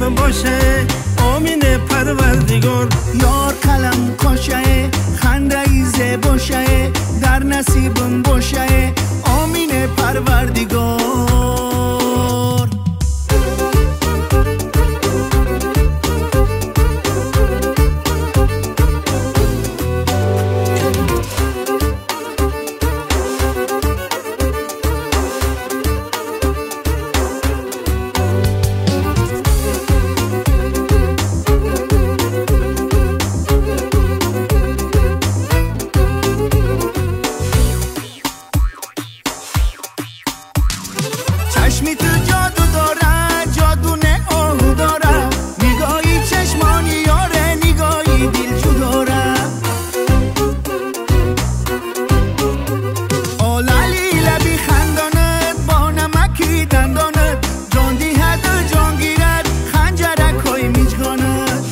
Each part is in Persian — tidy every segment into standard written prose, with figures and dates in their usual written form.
نصیبم باشه آمین پروردگار. یار قلم کشه خنده ایزه باشه در نصیبم باشه آمین پروردگار. چشمی تو جادو داره جادونه آهو داره نگاهی چشمانی یاره نگاهی دلجو داره آلالی لبی خندانت با نمکی دندانت جان دیهد و جان گیرد خنجرک های میجگانت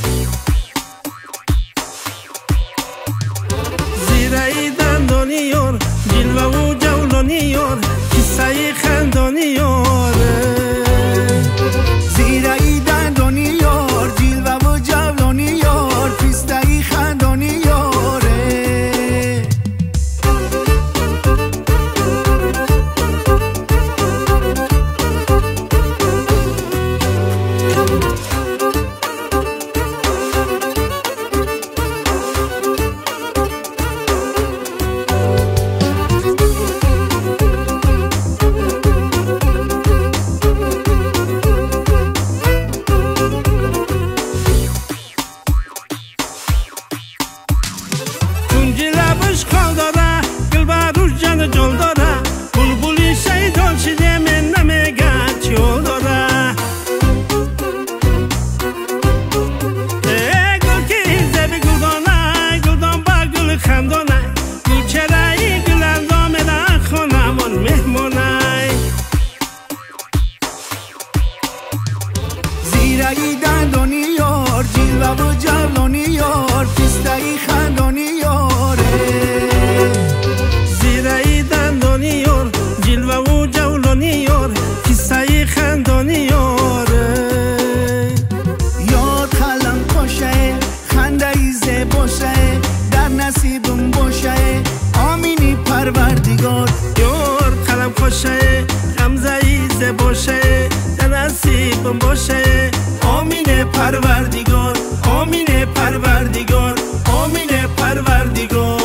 زیرهی دندانی یار جلوه و جولانی یار کسایی خندانی یاره. زیرهی دندانی یار جلوه و جولانی یار پیستهی خندانی یاره. اشکال داره گل بروش جن جل داره بلبلی شیطان شده من نمیگه چیول داره. گل که ایزه بی گل دانه گلدان با گل خندانه گل چرایی گل اندامه در خانمان مهمانه. زیرهی دندانی یار جلوه و جولانی یار پیستهی خندانی یاره. زیرهی دندانی یار جلوه و جولانی یار کسایی خندانی یاره. یار قلم کشه خنده ایزه باشه در نصیبم باشه آمینی پروردگار. یار قلم کشه غمزه ایزه باشه در نصیبم باشه آمین پروردگار آمین پروردگار آمین پروردگار.